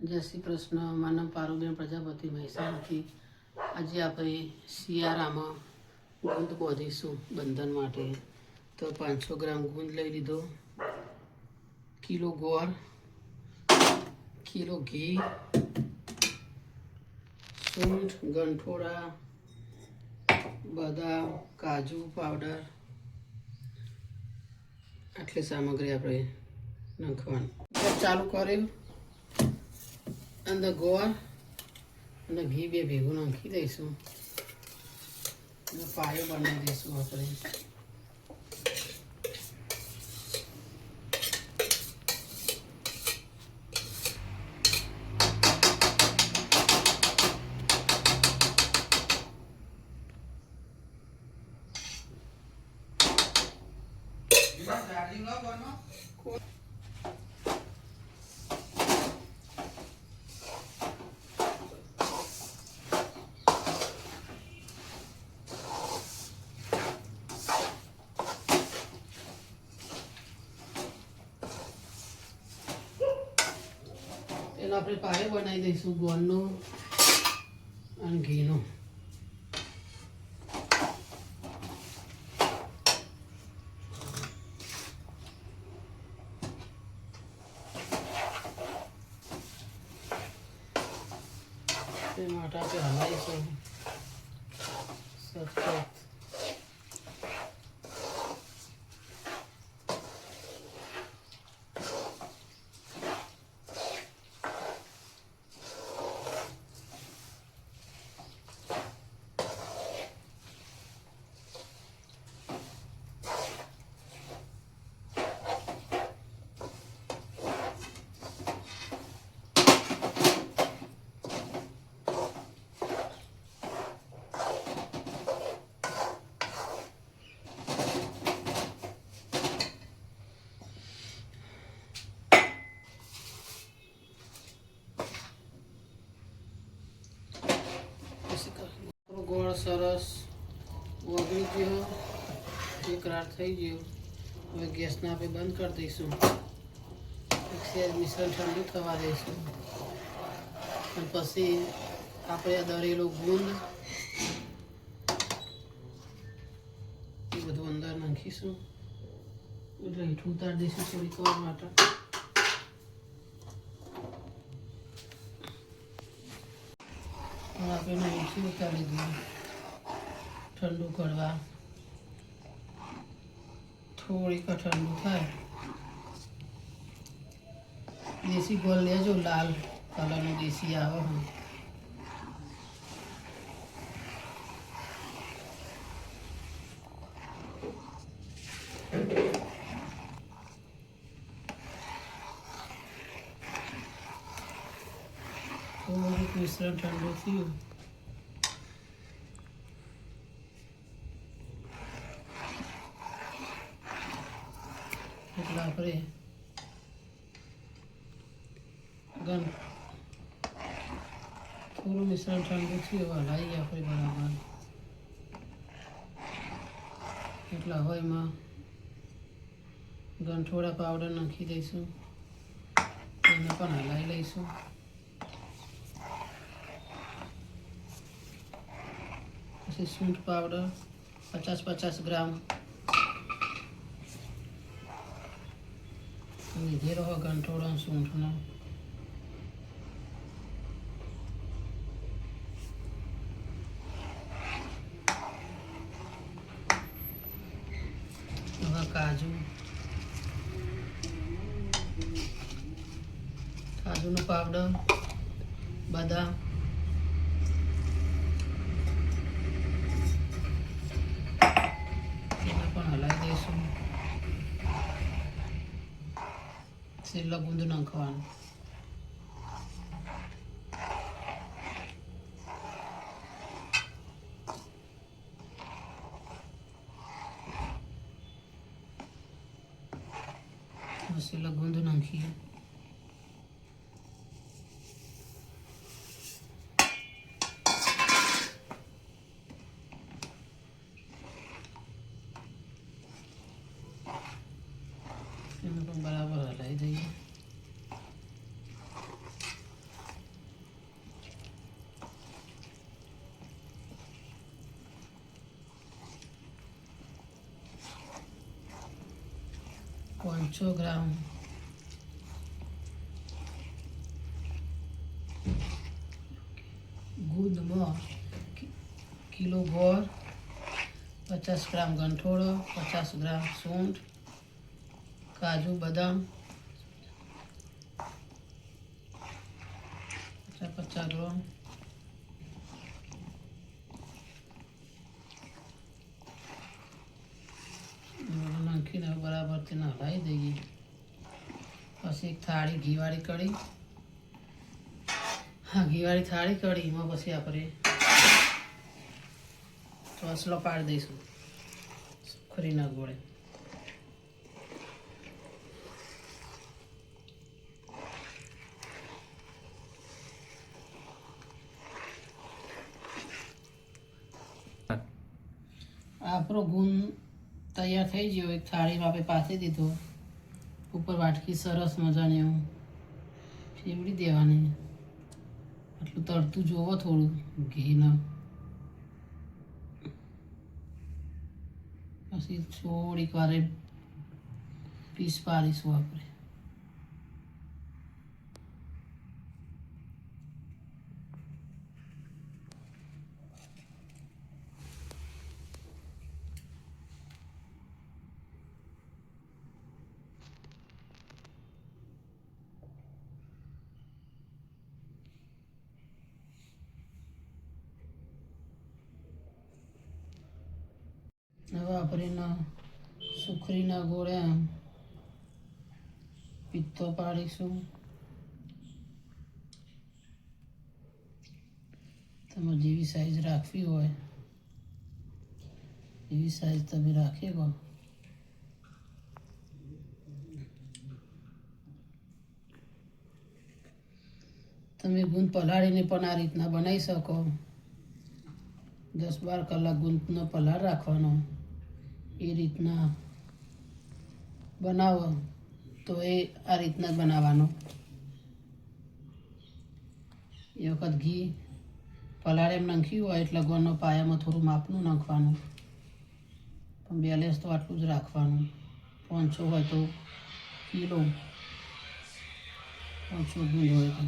જય શ્રી કૃષ્ણ. માનવ પારુબેન પ્રજાપતિ મહેસાણાથી. આજે આપણે શિયાળામાં ગુંદ બાંધીશું બંધન માટે. તો 500 ગ્રામ ગુંદ લઈ લીધો, કિલો ગોળ, કિલો ઘી, સૂંઠ, ગંઠોડા, બદામ, કાજુ પાવડર, આટલી સામગ્રી આપણે નાખવાની. ચાલુ કર્યું, અંદર ગોળ અને ઘી બે ભેગું નાખી દઈશું અને પાયો બનાવી દઈશું આપણે. પેલા આપણે પાયો બનાવી દઈશું ગોળનો અને ઘીનો. તે માટે આપણે હલાવીશું સતત. ગોળ સરસ ઓગળી ગયો, એકરાર થઈ ગયો. હવે ગેસને આપણે બંધ કરી દઈશું. મિશ્રણ ઠંડુ થવા દઈશું અને પછી આપણે આ દળેલો ગુંદ એ બધું અંદર નાખીશું. એટલે હેઠું ઉતારી દઈશું થોડીક વાર માટે. આપણે નીચે ઉતારી દઈએ ઠંડુ કરવા. થોડીક ઠંડુ થાય. દેશી ગોળ લેજો, લાલ કલરનો દેશી આવે. થોડુંક મિશ્રણ ઠંડુ થયું એટલે આપણે થોડું મિશ્રણ ઠંડુ થયું હલાવીએ આપણે બરાબર. એટલે હવે એમાં ગંઠોડા પાવડર નાખી દઈશું, એને પણ હલાવી લઈશું. પછી સૂંઠ પાવડર 50 ગ્રામ લીધેલો હોય ગંઠોડો સૂંઠનો. હવે કાજુનો પાવડર, બદામ, એને પણ હલાવી દઈશું. છેલ્લો ગુંદ નાખવાનું. છેલ્લો ગુંદ નાખીએ. એને પણ બરાબર હલાવી દઈએ. 500 ગ્રામ ગુંદમાં કિલો ગોળ, 50 ગ્રામ ગંઠોળો, 50 ગ્રામ સૂંઠ, કાજુ બદામ 50 ગ્રામ, નાખીને બરાબરથી હલાવી દઈએ. પછી એક થાળી ઘીવાળી કઢી, હા ઘીવાળી થાળી કઢી, એમાં પછી આપણે ચોસલો પાડી દઈશું સુખરીના ગોળે. આપણો ગુંદ તૈયાર થઈ ગયો. એક થાળીમાં આપણે પાથરી દીધો. ઉપર વાટકી સરસ મજાની એવું ફેવડી દેવાની. આટલું તળતું જોવો થોડું ઘીના. પછી થોડીક વારે પીસ પાડીશું આપણે. હવે આપણે સુખરીના ગોળે પિત્તો પાડીશું. તમારે જેવી સાઈઝ રાખવી હોય એવી સાઈઝ તમે રાખી શકો. તમે ગુંદ પલાળીને પણ આ રીતના બનાવી શકો. 10-12 કલાક ગુંદનો પલાળ રાખવાનો. એ રીતના બનાવો તો એ આ રીતના બનાવવાનો. એ વખત ઘી પલાળે એમ નાખ્યું હોય એટલે ગોળનો પાયામાં થોડું માપનું નાખવાનું. પણ બેલેન્સ તો આટલું જ રાખવાનું. 500 હોય તો કિલો, 500 ગુંદ હોય તો